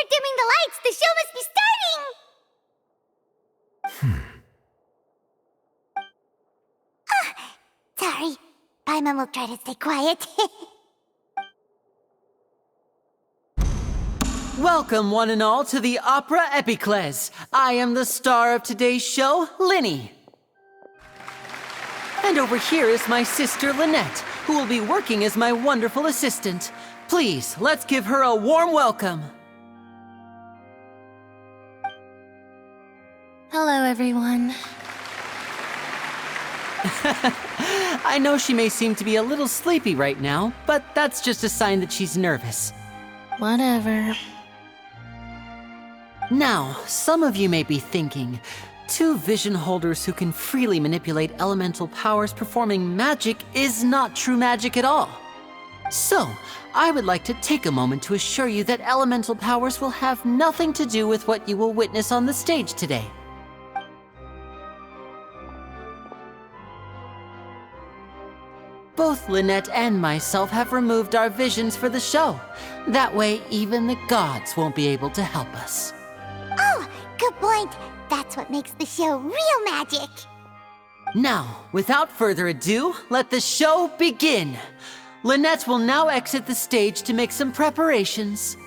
They're dimming the lights! The show must be starting! Sorry. Paimon will try to stay quiet. Welcome, one and all, to the Opera Epiclese. I am the star of today's show, Lyney. And over here is my sister, Lynette, who will be working as my wonderful assistant. Please, let's give her a warm welcome. Hello, everyone. I know she may seem to be a little sleepy right now, but that's just a sign that she's nervous. Whatever. Now, some of you may be thinking, two vision holders who can freely manipulate elemental powers performing magic is not true magic at all. So, I would like to take a moment to assure you that elemental powers will have nothing to do with what you will witness on the stage today. Both Lynette and myself have removed our visions for the show. That way, even the gods won't be able to help us. Oh, good point. That's what makes the show real magic. Now, without further ado, let the show begin. Lynette will now exit the stage to make some preparations.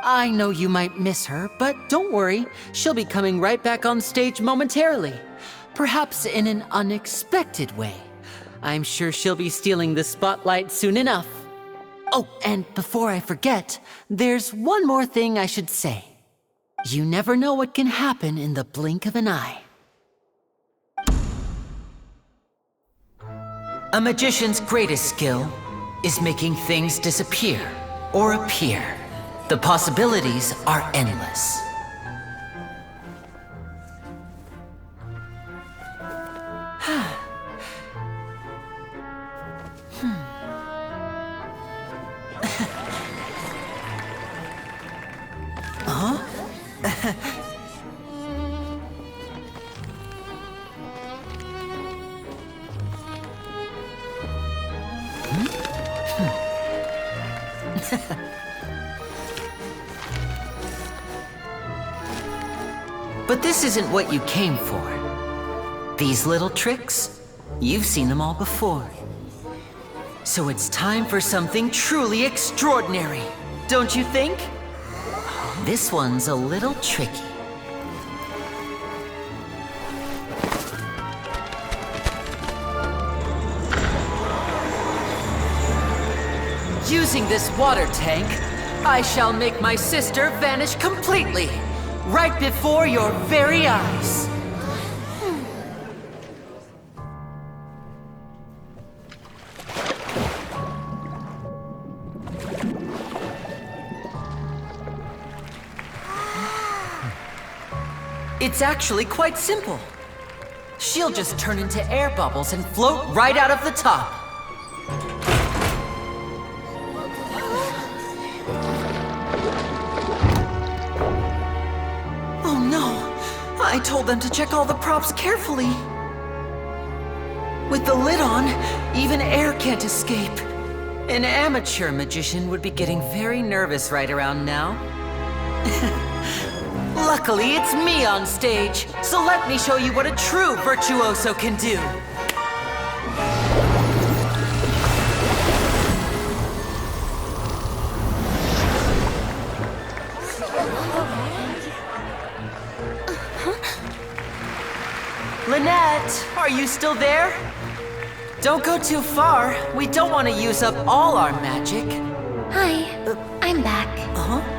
I know you might miss her, but don't worry. She'll be coming right back on stage momentarily. Perhaps in an unexpected way. I'm sure she'll be stealing the spotlight soon enough. Oh, and before I forget, there's one more thing I should say. You never know what can happen in the blink of an eye. A magician's greatest skill is making things disappear or appear. The possibilities are endless. But this isn't what you came for. These little tricks, you've seen them all before. So it's time for something truly extraordinary, don't you think? This one's a little tricky. Using this water tank, I shall make my sister vanish completely, right before your very eyes. It's actually quite simple. She'll just turn into air bubbles and float right out of the top. Oh no! I told them to check all the props carefully. With the lid on, even air can't escape. An amateur magician would be getting very nervous right around now. Luckily, it's me on stage, so let me show you what a true virtuoso can do. Lynette, are you still there? Don't go too far. We don't want to use up all our magic. Hi, I'm back. Uh-huh.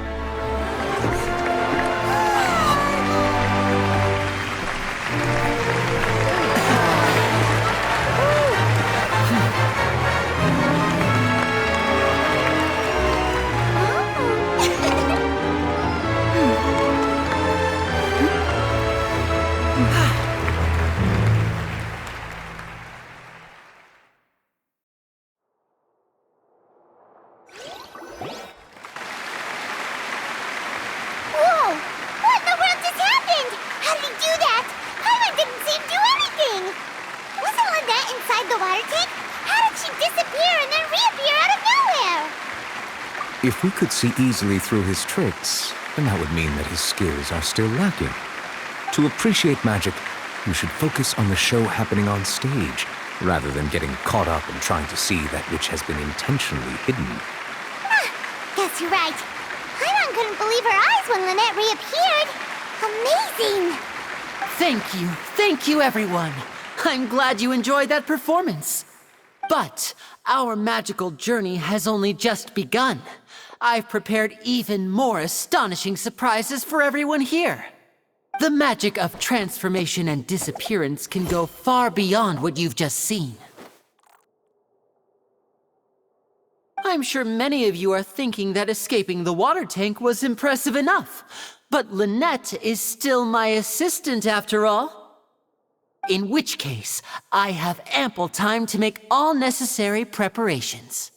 If we could see easily through his tricks, then that would mean that his skills are still lacking. To appreciate magic, you should focus on the show happening on stage, rather than getting caught up in trying to see that which has been intentionally hidden. Guess you're right. Paimon couldn't believe her eyes when Lynette reappeared. Amazing! Thank you everyone. I'm glad you enjoyed that performance. But our magical journey has only just begun. I've prepared even more astonishing surprises for everyone here. The magic of transformation and disappearance can go far beyond what you've just seen. I'm sure many of you are thinking that escaping the water tank was impressive enough, but Lynette is still my assistant after all. In which case, I have ample time to make all necessary preparations.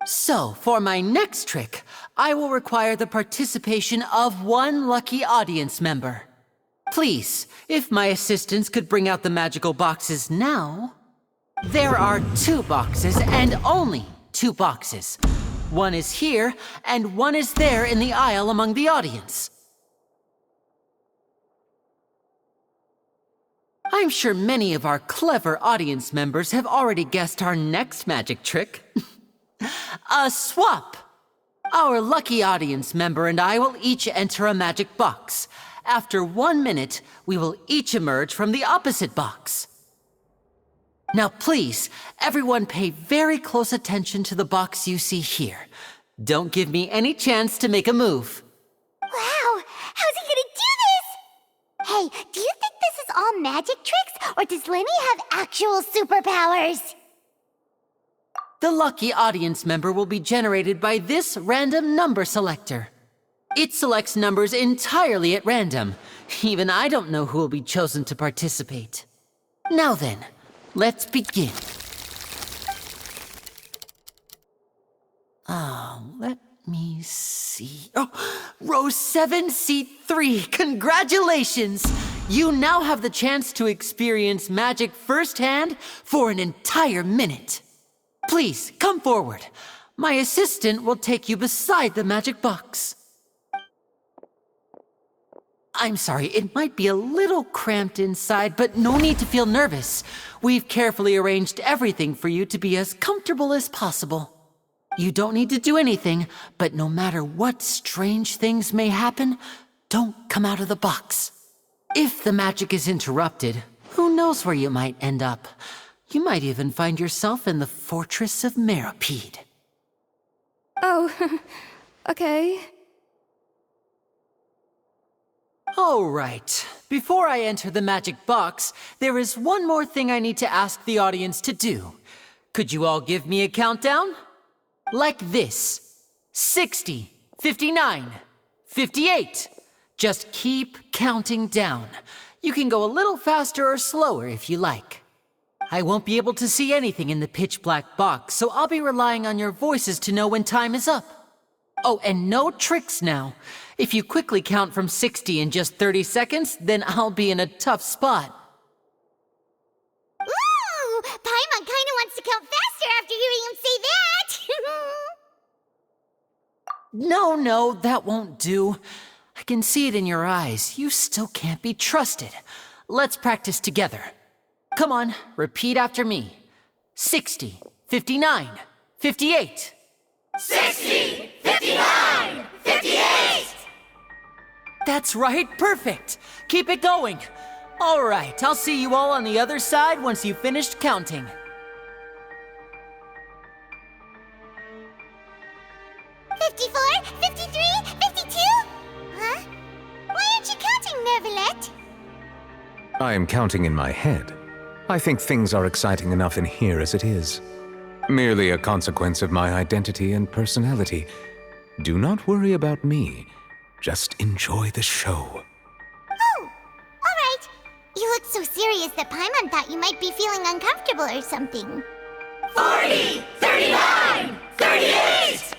So, for my next trick, I will require the participation of one lucky audience member. Please, if my assistants could bring out the magical boxes now. There are 2 boxes, and only 2 boxes. One is here, and one is there in the aisle among the audience. I'm sure many of our clever audience members have already guessed our next magic trick. A swap! Our lucky audience member and I will each enter a magic box. After 1 minute, we will each emerge from the opposite box. Now please, everyone pay very close attention to the box you see here. Don't give me any chance to make a move. Wow! How's he gonna do this? Hey, do you think this is all magic tricks, or does Lyney have actual superpowers? The lucky audience member will be generated by this random number selector. It selects numbers entirely at random. Even I don't know who will be chosen to participate. Now then, let's begin. Let me see. Oh, row 7, seat 3. Congratulations! You now have the chance to experience magic firsthand for an entire minute. Please, come forward. My assistant will take you beside the magic box. I'm sorry, it might be a little cramped inside, but no need to feel nervous. We've carefully arranged everything for you to be as comfortable as possible. You don't need to do anything, but no matter what strange things may happen, don't come out of the box. If the magic is interrupted, who knows where you might end up? You might even find yourself in the Fortress of Meropide. Oh, okay. All right. Before I enter the magic box, there is one more thing I need to ask the audience to do. Could you all give me a countdown? Like this. 60, 59, 58. Just keep counting down. You can go a little faster or slower if you like. I won't be able to see anything in the pitch-black box, so I'll be relying on your voices to know when time is up. Oh, and no tricks now. If you quickly count from 60 in just 30 seconds, then I'll be in a tough spot. Ooh! Paimon kinda wants to count faster after hearing him say that! No, that won't do. I can see it in your eyes. You still can't be trusted. Let's practice together. Come on, repeat after me. 60, 59, 58. 60, 59, 58! That's right, perfect. Keep it going. All right, I'll see you all on the other side once you've finished counting. "54, 53, 52? Huh? Why aren't you counting, Nervalet? I am counting in my head. I think things are exciting enough in here as it is. Merely a consequence of my identity and personality. Do not worry about me. Just enjoy the show. Oh, all right. You look so serious that Paimon thought you might be feeling uncomfortable or something. 40, 39, 38!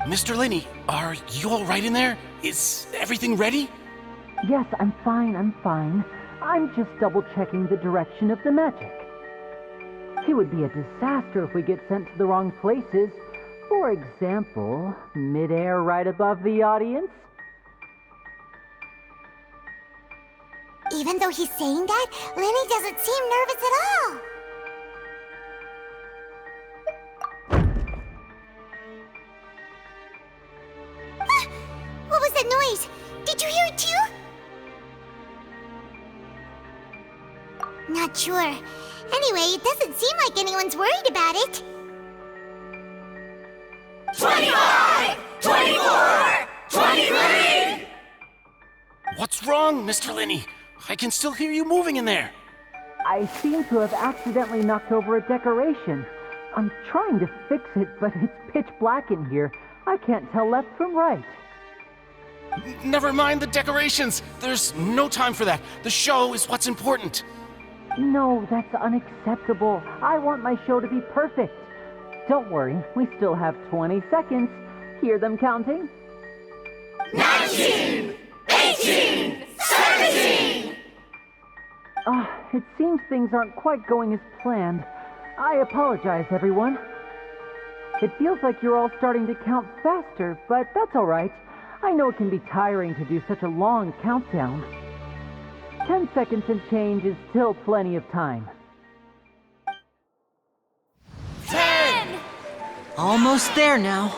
Mr. Lyney, are you all right in there? Is everything ready? Yes, I'm fine. I'm just double-checking the direction of the magic. It would be a disaster if we get sent to the wrong places. For example, midair right above the audience. Even though he's saying that, Lyney doesn't seem nervous at all. Ah! What was that noise? Did you hear it too? Not sure. Anyway, it doesn't seem like anyone's worried about it. 25! 24! 23! What's wrong, Mr. Lyney? I can still hear you moving in there. I seem to have accidentally knocked over a decoration. I'm trying to fix it, but it's pitch black in here. I can't tell left from right. Never mind the decorations. There's no time for that. The show is what's important. No, that's unacceptable. I want my show to be perfect. Don't worry, we still have 20 seconds. Hear them counting? 19! 18! 17! It seems things aren't quite going as planned. I apologize, everyone. It feels like you're all starting to count faster, but that's all right. I know it can be tiring to do such a long countdown. 10 seconds and change is still plenty of time. 10! Almost there now.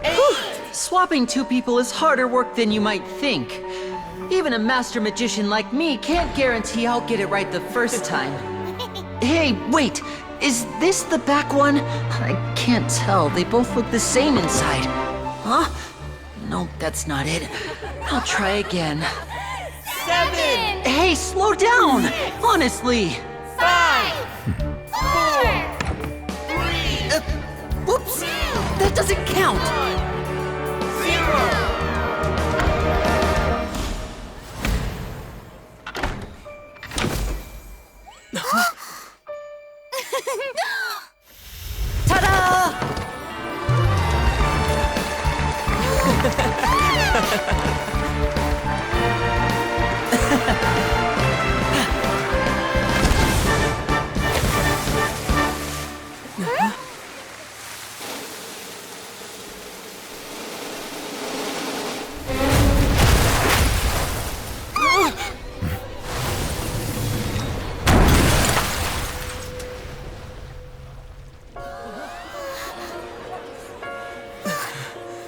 8! Whew. Swapping two people is harder work than you might think. Even a master magician like me can't guarantee I'll get it right the first time. Hey, wait! Is this the back one? I can't tell. They both look the same inside. Huh? No, that's not it. I'll try again. 7! Hey, slow down! Honestly! 5! 4! 3! Whoops! That doesn't count! 0! Ta-da!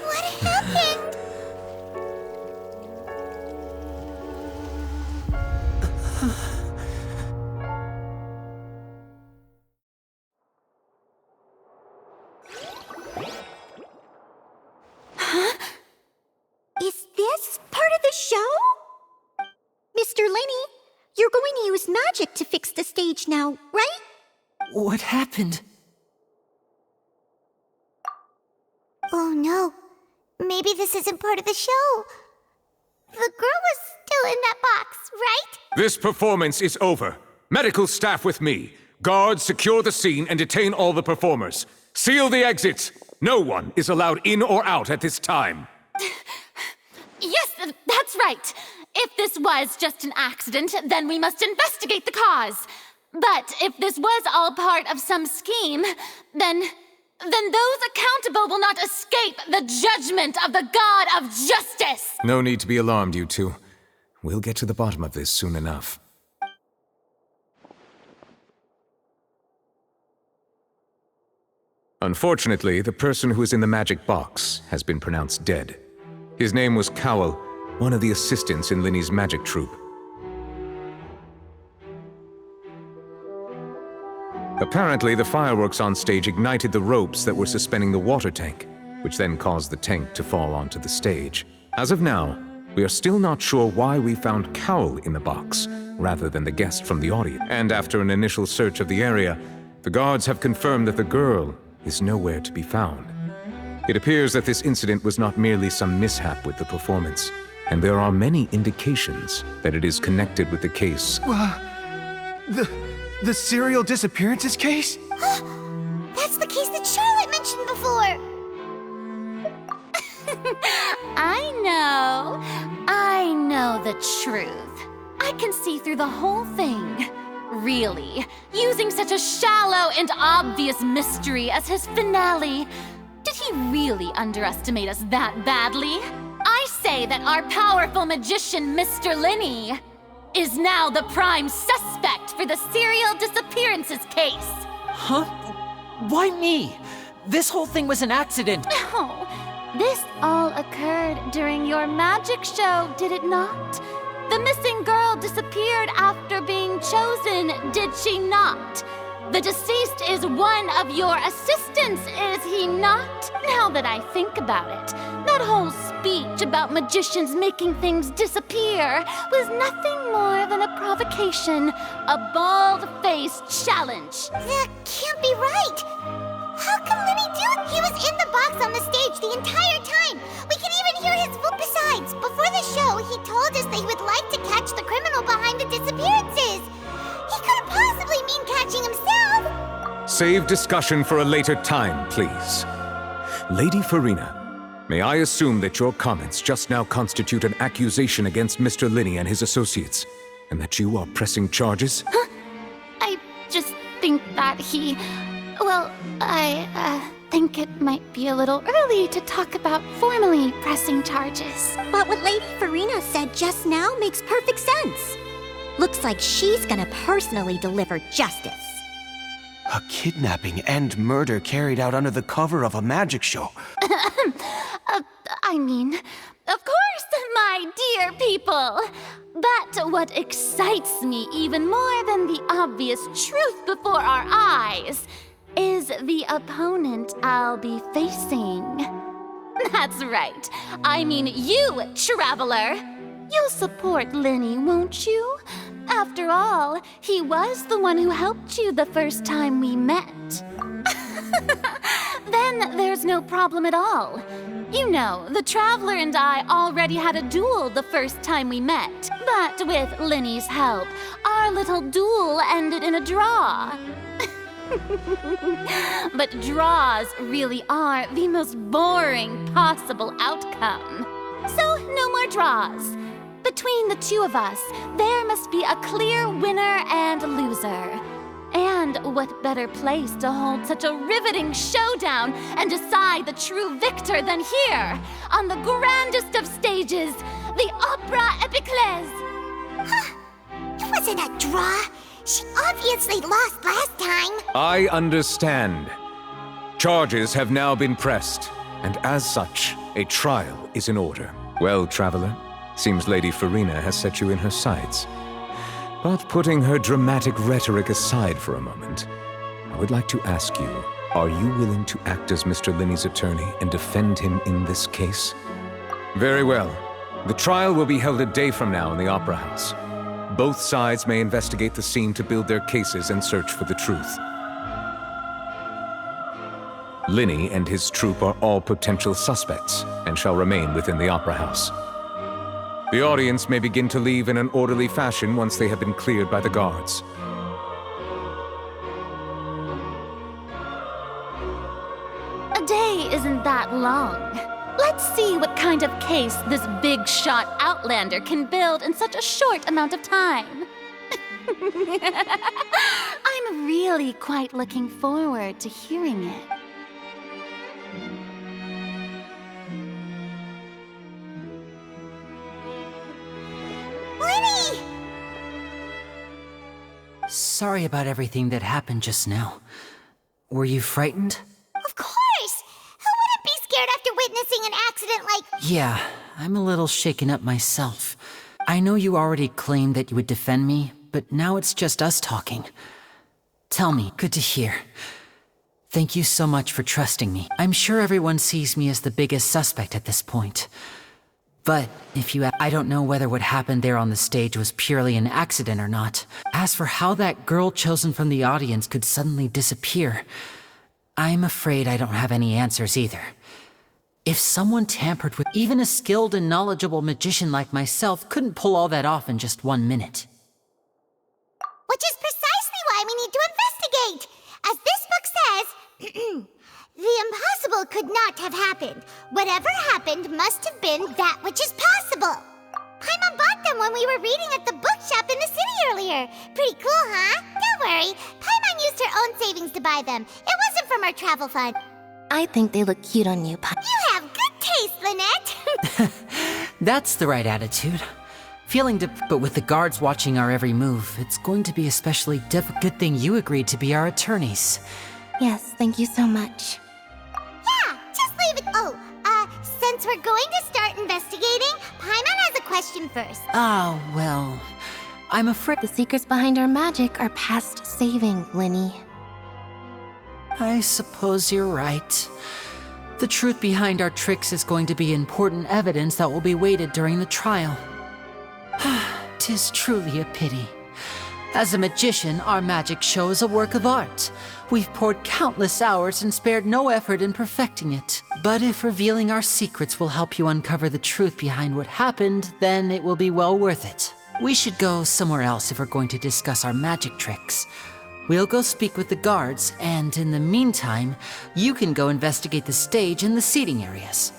What happened? Is this part of the show? Mr. Lyney, you're going to use magic to fix the stage now, right? What happened? Oh no. Maybe this isn't part of the show. The girl was still in that box, right? This performance is over. Medical staff with me. Guards, secure the scene and detain all the performers. Seal the exits. No one is allowed in or out at this time. Yes, that's right. If this was just an accident, then we must investigate the cause. But if this was all part of some scheme, then those accountable will not escape the judgment of the God of Justice. No need to be alarmed, you two. We'll get to the bottom of this soon enough. Unfortunately, the person who is in the magic box has been pronounced dead. His name was Cowell, one of the assistants in Lyney's magic troupe. Apparently, the fireworks on stage ignited the ropes that were suspending the water tank, which then caused the tank to fall onto the stage. As of now, we are still not sure why we found Cowell in the box, rather than the guest from the audience. And after an initial search of the area, the guards have confirmed that the girl is nowhere to be found. It appears that this incident was not merely some mishap with the performance, and there are many indications that it is connected with the case. The serial disappearances case? That's the case that Charlotte mentioned before. I know the truth. I can see through the whole thing. Really, using such a shallow and obvious mystery as his finale. Did he really underestimate us that badly? I say that our powerful magician, Mr. Lyney, is now the prime suspect for the serial disappearances case. Huh? Why me? This whole thing was an accident. Oh, this all occurred during your magic show, did it not? The missing girl disappeared after being chosen, did she not? The deceased is one of your assistants, is he not? Now that I think about it, that whole speech about magicians making things disappear was nothing more than a provocation, a bald-faced challenge. That can't be right. How can Lyney do it? He was in the box on the stage the entire time. We can even hear his voice. Besides, before the show, he told us that he would like to catch the criminal behind the disappearances. He couldn't possibly mean catching himself. Save discussion for a later time, please. Lady Farina, may I assume that your comments just now constitute an accusation against Mr. Lyney and his associates, and that you are pressing charges? I just think that well, I think it might be a little early to talk about formally pressing charges. But what Lady Farina said just now makes perfect sense. Looks like she's gonna personally deliver justice. A kidnapping and murder carried out under the cover of a magic show. I mean, of course, my dear people. But what excites me even more than the obvious truth before our eyes is the opponent I'll be facing. That's right. I mean you, Traveler. You'll support Lyney, won't you? After all, he was the one who helped you the first time we met. Then there's no problem at all. You know, the Traveler and I already had a duel the first time we met. But with Lyney's help, our little duel ended in a draw. But draws really are the most boring possible outcome. So, no more draws. Between the two of us, there must be a clear winner and loser. And what better place to hold such a riveting showdown and decide the true victor than here, on the grandest of stages, the Opera Epiclese. It wasn't a draw. She obviously lost last time. I understand. Charges have now been pressed, and as such, a trial is in order. Well, Traveler, seems Lady Farina has set you in her sights. But putting her dramatic rhetoric aside for a moment, I would like to ask you, are you willing to act as Mr. Lyney's attorney and defend him in this case? Very well. The trial will be held a day from now in the Opera House. Both sides may investigate the scene to build their cases and search for the truth. Lyney and his troupe are all potential suspects and shall remain within the Opera House. The audience may begin to leave in an orderly fashion once they have been cleared by the guards. A day isn't that long. Let's see what kind of case this big-shot Outlander can build in such a short amount of time. I'm really quite looking forward to hearing it. Lyney! Sorry about everything that happened just now. Were you frightened? Of course! Who wouldn't be scared after witnessing an accident like... Yeah, I'm a little shaken up myself. I know you already claimed that you would defend me, but now it's just us talking. Tell me, good to hear. Thank you so much for trusting me. I'm sure everyone sees me as the biggest suspect at this point. But if you I don't know whether what happened there on the stage was purely an accident or not. As for how that girl chosen from the audience could suddenly disappear, I'm afraid I don't have any answers either. If someone tampered with even a skilled and knowledgeable magician like myself couldn't pull all that off in just 1 minute. Which is precisely why we need to investigate. As this book says, the impossible could not have happened. Whatever happened must have been that which is possible. Paimon bought them when we were reading at the bookshop in the city earlier. Pretty cool, huh? Don't worry. Paimon used her own savings to buy them. It wasn't from our travel fund. I think they look cute on you, Pi. You have good taste, Lynette. That's the right attitude. But with the guards watching our every move, it's going to be especially difficult. Good thing you agreed to be our attorneys. Yes, thank you so much. Yeah, just leave it. Oh, since we're going to start investigating, Paimon has a question first. Ah, well, I'm afraid. The secrets behind our magic are past saving, Lyney. I suppose you're right. The truth behind our tricks is going to be important evidence that will be weighted during the trial. 'Tis truly a pity. As a magician, our magic show is a work of art. We've poured countless hours and spared no effort in perfecting it. But if revealing our secrets will help you uncover the truth behind what happened, then it will be well worth it. We should go somewhere else if we're going to discuss our magic tricks. We'll go speak with the guards, and in the meantime, you can go investigate the stage and the seating areas.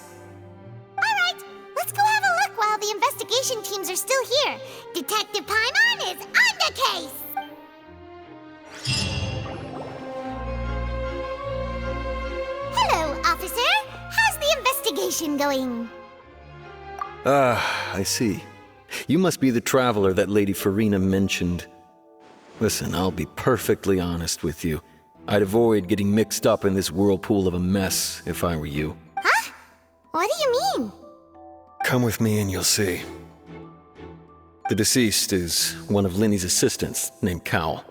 Alright, let's go have a look while the investigation teams are still here. Detective Paimon is on the case! Hello, officer. How's the investigation going? I see. You must be the traveler that Lady Farina mentioned. Listen, I'll be perfectly honest with you. I'd avoid getting mixed up in this whirlpool of a mess if I were you. Huh? What do you mean? Come with me and you'll see. The deceased is one of Lyney's assistants, named Cal.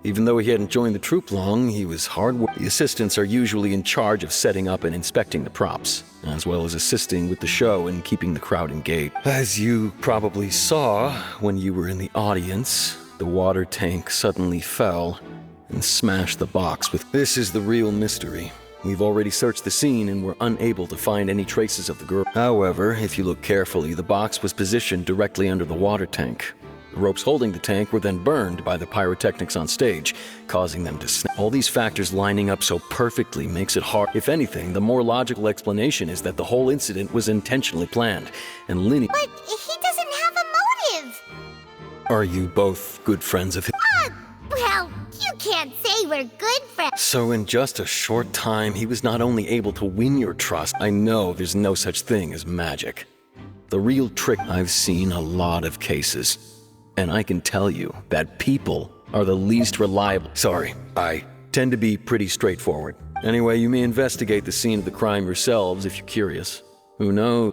Even though he hadn't joined the troupe long, he was hard work. The assistants are usually in charge of setting up and inspecting the props, as well as assisting with the show and keeping the crowd engaged. As you probably saw when you were in the audience, the water tank suddenly fell and smashed the box with... This is the real mystery. We've already searched the scene and were unable to find any traces of the girl. However, if you look carefully, the box was positioned directly under the water tank. The ropes holding the tank were then burned by the pyrotechnics on stage, causing them to snap. All these factors lining up so perfectly makes it hard. If anything, the more logical explanation is that the whole incident was intentionally planned, and Lyney... But he doesn't have a motive! Are you both good friends of his? Well, you can't say we're good friends. So in just a short time, he was not only able to win your trust, I know there's no such thing as magic. The real trick... I've seen a lot of cases, and I can tell you that people are the least reliable. Sorry, I tend to be pretty straightforward. Anyway, you may investigate the scene of the crime yourselves if you're curious. Who knows?